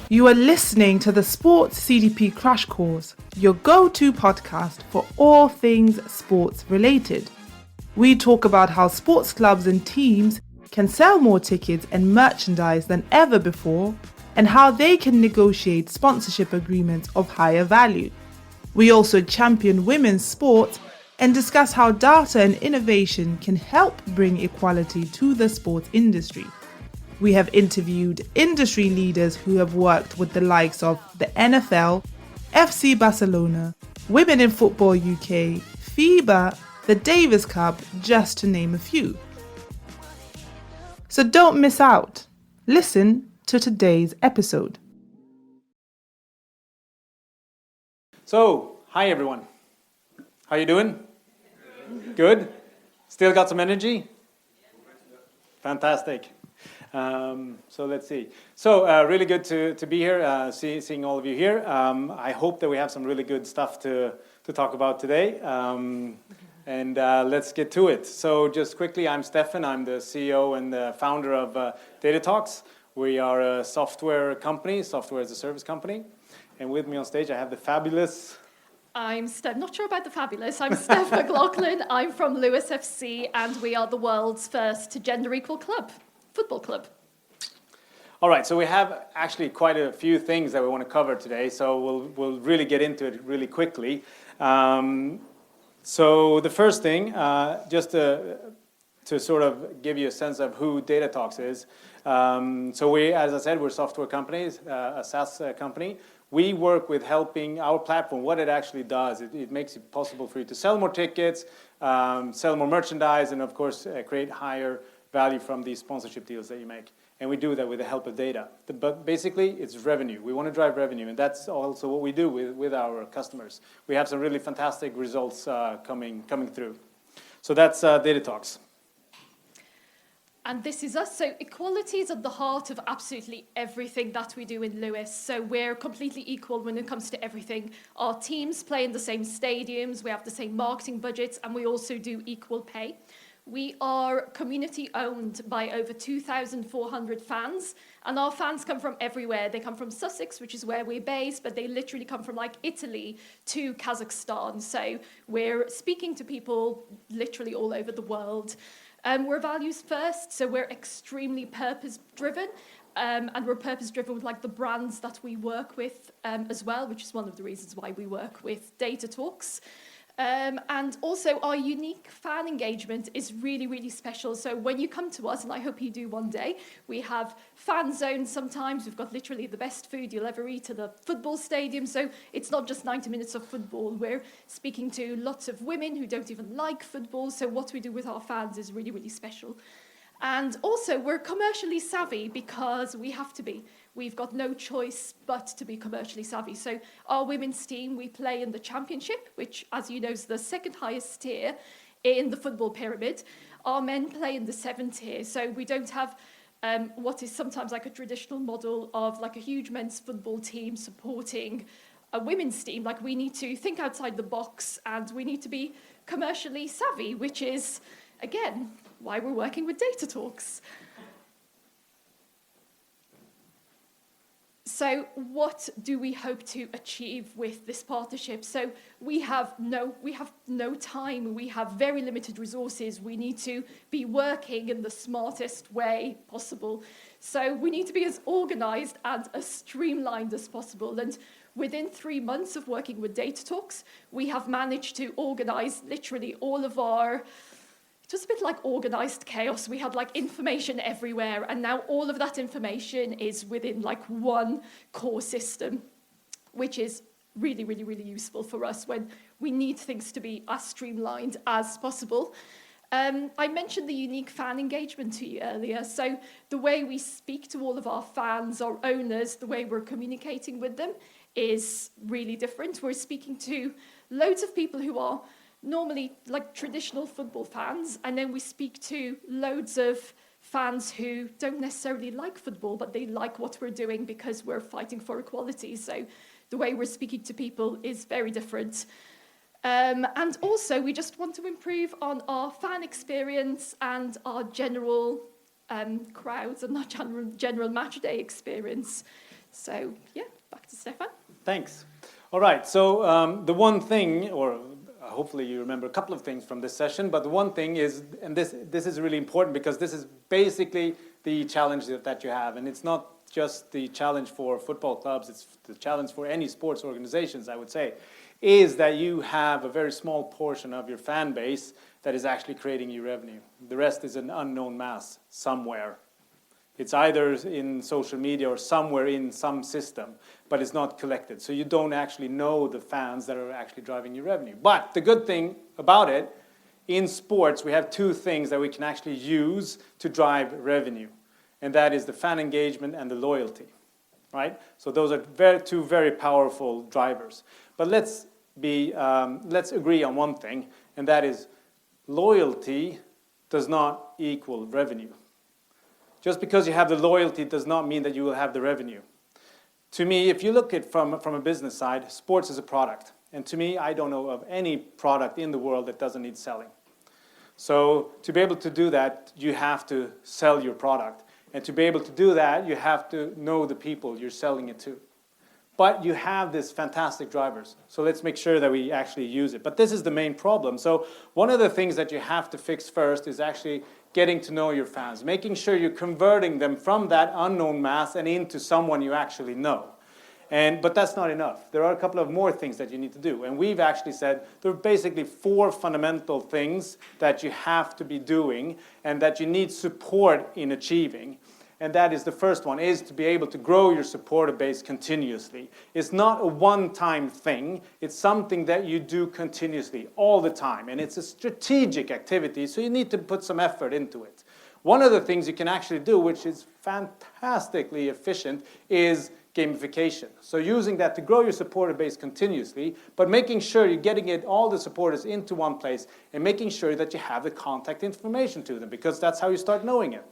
You are listening to the Sports CDP Crash Course, your go-to podcast for all things sports related. We talk about how sports clubs and teams can sell more tickets and merchandise than ever before, and how they can negotiate sponsorship agreements of higher value. We also champion women's sport and discuss how data and innovation can help bring equality to the sports industry. We have interviewed industry leaders who have worked with the likes of the NFL, FC Barcelona, Women in Football UK, FIBA, the Davis Cup, just to name a few. So don't miss out. Listen to today's episode. So, hi everyone. How you doing? Good? Still got some energy? Fantastic. So let's see. So really good to be here, seeing all of you here. I hope that we have some really good stuff to talk about today. And let's get to it. So just quickly, I'm Stefan. I'm the CEO and the founder of Data Talks. We are a software company, software as a service company. And with me on stage, I have the fabulous... I'm Steph, not sure about the fabulous. I'm Steph McLaughlin. I'm from Lewis FC, and we are the world's first gender equal football club. All right, so we have actually quite a few things that we want to cover today, so we'll really get into it really quickly. So the first thing, just to sort of give you a sense of who Data Talks is. So we, as I said, we're software companies, a SaaS company. We work with helping our platform, what it actually does. It makes it possible for you to sell more tickets, sell more merchandise, and of course, create higher value from these sponsorship deals that you make. And we do that with the help of data. But basically, it's revenue. We want to drive revenue, and that's also what we do with our customers. We have some really fantastic results coming through. So that's Data Talks. And this is us. So equality is at the heart of absolutely everything that we do in Lewis. So we're completely equal when it comes to everything. Our teams play in the same stadiums, we have the same marketing budgets, and we also do equal pay. We are community owned by over 2,400 fans, and our fans come from everywhere. They come from Sussex, which is where we're based, but they literally come from like Italy to Kazakhstan. So we're speaking to people literally all over the world. We're values first, so we're extremely purpose-driven, and we're purpose-driven with like the brands that we work with as well, which is one of the reasons why we work with Data Talks. And also our unique fan engagement is really, really special. So when you come to us, and I hope you do one day, we have fan zones sometimes. We've got literally the best food you'll ever eat at a football stadium. So it's not just 90 minutes of football. We're speaking to lots of women who don't even like football. So what we do with our fans is really, really special. And also, we're commercially savvy because we have to be. We've got no choice but to be commercially savvy. So our women's team, we play in the championship, which, as you know, is the second highest tier in the football pyramid. Our men play in the 7th tier. So we don't have what is sometimes like a traditional model of like a huge men's football team supporting a women's team. Like we need to think outside the box and we need to be commercially savvy, which is, again, why we're working with Data Talks. So what do we hope to achieve with this partnership? So we have no time, we have very limited resources, we need to be working in the smartest way possible. So we need to be as organized and as streamlined as possible. And within 3 months of working with Data Talks, we have managed to organize literally all of our... It was a bit like organized chaos. We had like information everywhere, and now all of that information is within like one core system, which is really, really, really useful for us when we need things to be as streamlined as possible. I mentioned the unique fan engagement to you earlier. So the way we speak to all of our fans or owners, the way we're communicating with them is really different. We're speaking to loads of people who are normally like traditional football fans, and then we speak to loads of fans who don't necessarily like football, but they like what we're doing because we're fighting for equality. So the way we're speaking to people is very different. And also, we just want to improve on our fan experience and our general crowds and our general match day experience. So yeah, back to Stefan. Thanks. All right, so the one thing, or hopefully you remember a couple of things from this session, but the one thing is, and this is really important because this is basically the challenge that you have, and it's not just the challenge for football clubs, it's the challenge for any sports organizations, I would say, is that you have a very small portion of your fan base that is actually creating you revenue. The rest is an unknown mass somewhere. It's either in social media or somewhere in some system, but it's not collected. So you don't actually know the fans that are actually driving your revenue. But the good thing about it, in sports, we have two things that we can actually use to drive revenue. And that is the fan engagement and the loyalty, right? So those are two very powerful drivers. But let's agree on one thing, and that is loyalty does not equal revenue. Just because you have the loyalty does not mean that you will have the revenue. To me, if you look at it from a business side, sports is a product. And to me, I don't know of any product in the world that doesn't need selling. So to be able to do that, you have to sell your product. And to be able to do that, you have to know the people you're selling it to. But you have these fantastic drivers. So let's make sure that we actually use it. But this is the main problem. So one of the things that you have to fix first is actually getting to know your fans, making sure you're converting them from that unknown mass and into someone you actually know. But that's not enough. There are a couple of more things that you need to do. And we've actually said there are basically 4 fundamental things that you have to be doing and that you need support in achieving. And that is the first one, is to be able to grow your supporter base continuously. It's not a one-time thing. It's something that you do continuously, all the time. And it's a strategic activity, so you need to put some effort into it. One of the things you can actually do, which is fantastically efficient, is gamification. So using that to grow your supporter base continuously, but making sure you're getting all the supporters into one place and making sure that you have the contact information to them, because that's how you start knowing it.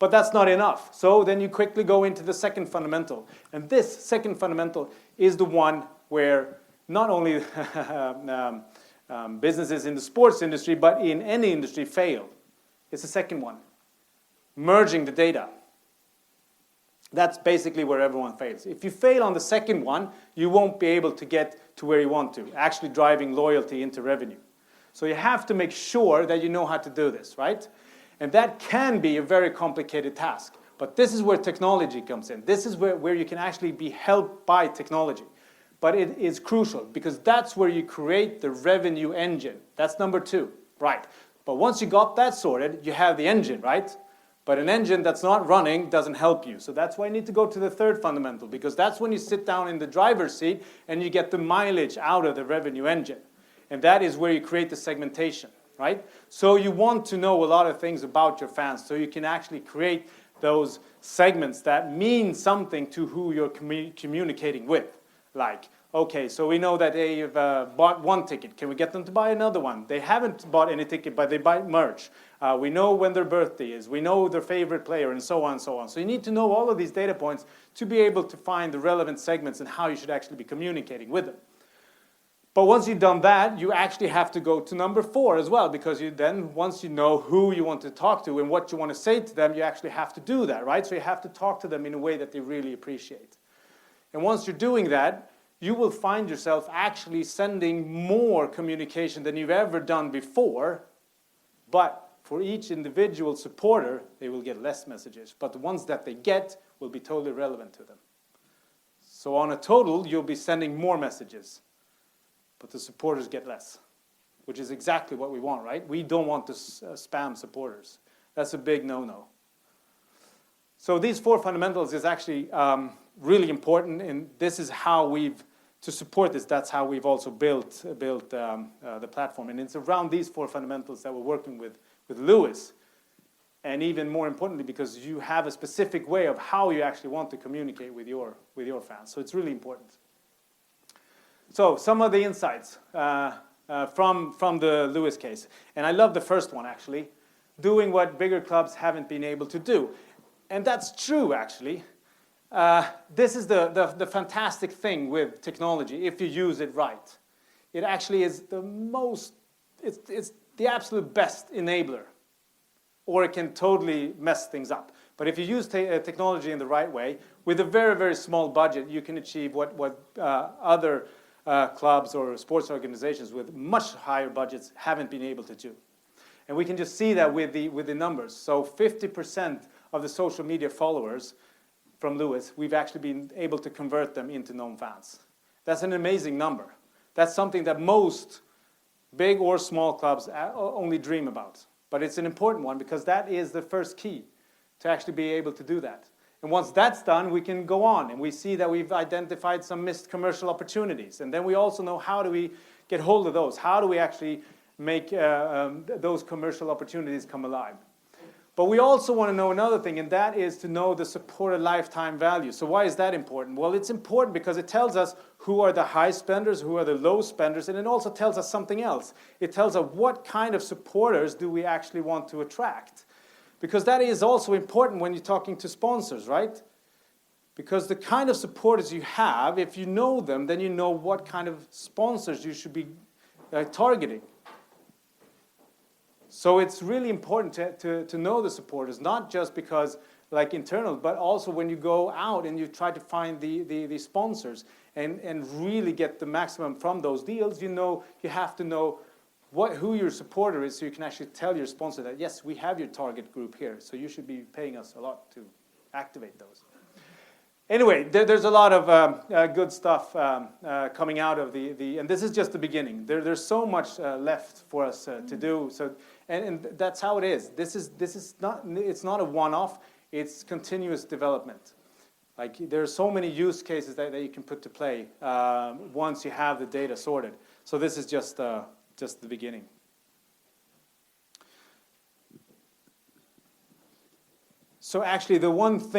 But that's not enough. So then you quickly go into the second fundamental. And this second fundamental is the one where not only businesses in the sports industry, but in any industry fail. It's the second one. Merging the data. That's basically where everyone fails. If you fail on the second one, you won't be able to get to where you want to, actually driving loyalty into revenue. So you have to make sure that you know how to do this, right? And that can be a very complicated task. But this is where technology comes in. This is where you can actually be helped by technology. But it is crucial, because that's where you create the revenue engine. That's number 2, right? But once you got that sorted, you have the engine, right? But an engine that's not running doesn't help you. So that's why you need to go to the third fundamental, because that's when you sit down in the driver's seat and you get the mileage out of the revenue engine. And that is where you create the segmentation. Right? So you want to know a lot of things about your fans, so you can actually create those segments that mean something to who you're communicating with. Like, okay, so we know that they've bought one ticket. Can we get them to buy another one? They haven't bought any ticket, but they buy merch. We know when their birthday is. We know their favorite player, and so on and so on. So you need to know all of these data points to be able to find the relevant segments and how you should actually be communicating with them. But once you've done that, you actually have to go to number 4 as well, because once you know who you want to talk to and what you want to say to them, you actually have to do that, right? So you have to talk to them in a way that they really appreciate. And once you're doing that, you will find yourself actually sending more communication than you've ever done before, but for each individual supporter, they will get less messages. But the ones that they get will be totally relevant to them. So on a total, you'll be sending more messages, but the supporters get less, which is exactly what we want, right? We don't want to spam supporters. That's a big no-no. So these 4 fundamentals is actually really important, and this is how to support this, that's how we've also built the platform. And it's around these 4 fundamentals that we're working with Lewis. And even more importantly, because you have a specific way of how you actually want to communicate with your fans. So it's really important. So some of the insights from the Lewis case. And I love the first one, actually. Doing what bigger clubs haven't been able to do. And that's true, actually. This is the fantastic thing with technology, if you use it right. It actually is it's the absolute best enabler. Or it can totally mess things up. But if you use technology in the right way, with a very, very small budget, you can achieve what other clubs or sports organizations with much higher budgets haven't been able to do. And we can just see that with the numbers. So 50% of the social media followers from Lewis, we've actually been able to convert them into known fans. That's an amazing number. That's something that most big or small clubs only dream about. But it's an important one because that is the first key to actually be able to do that. And once that's done, we can go on and we see that we've identified some missed commercial opportunities. And then we also know how do we get hold of those? How do we actually make those commercial opportunities come alive? But we also want to know another thing, and that is to know the supporter lifetime value. So why is that important? Well, it's important because it tells us who are the high spenders, who are the low spenders, and it also tells us something else. It tells us what kind of supporters do we actually want to attract. Because that is also important when you're talking to sponsors, right? Because the kind of supporters you have, if you know them, then you know what kind of sponsors you should be targeting. So it's really important to know the supporters, not just because like internal, but also when you go out and you try to find the sponsors and really get the maximum from those deals, you have to know who your supporter is so you can actually tell your sponsor that, yes, we have your target group here, so you should be paying us a lot to activate those. Anyway, there's a lot of good stuff coming out of and this is just the beginning. There's so much left for us to do. So, and that's how it is. This is not. It's not a one-off. It's continuous development. Like there's so many use cases that you can put to play once you have the data sorted. So this is just the beginning. So actually one of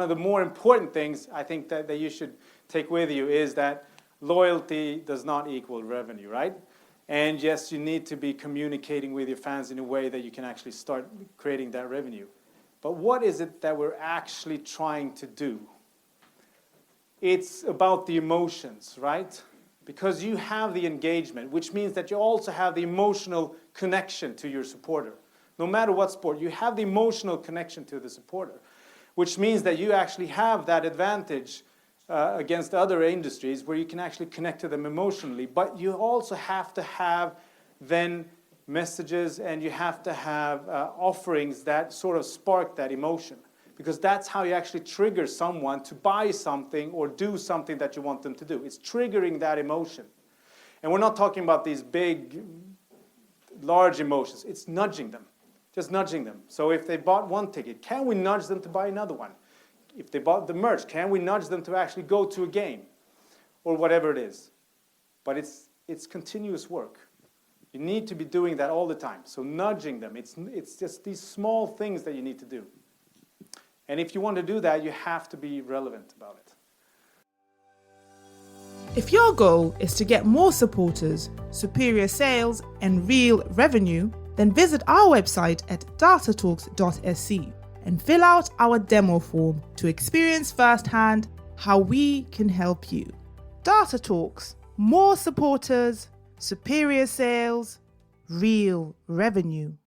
the more important things I think that you should take with you is that loyalty does not equal revenue, right? And yes, you need to be communicating with your fans in a way that you can actually start creating that revenue. But what is it that we're actually trying to do? It's about the emotions, right? Because you have the engagement, which means that you also have the emotional connection to your supporter. No matter what sport, you have the emotional connection to the supporter, which means that you actually have that advantage against other industries where you can actually connect to them emotionally. But you also have to have then messages and you have to have offerings that sort of spark that emotion. Because that's how you actually trigger someone to buy something or do something that you want them to do. It's triggering that emotion. And we're not talking about these big, large emotions. It's nudging them. Just nudging them. So if they bought one ticket, can we nudge them to buy another one? If they bought the merch, can we nudge them to actually go to a game? Or whatever it is. But it's continuous work. You need to be doing that all the time. So nudging them, it's just these small things that you need to do. And if you want to do that, you have to be relevant about it. If your goal is to get more supporters, superior sales, and real revenue, then visit our website at datatalks.sc and fill out our demo form to experience firsthand how we can help you. Data Talks, more supporters, superior sales, real revenue.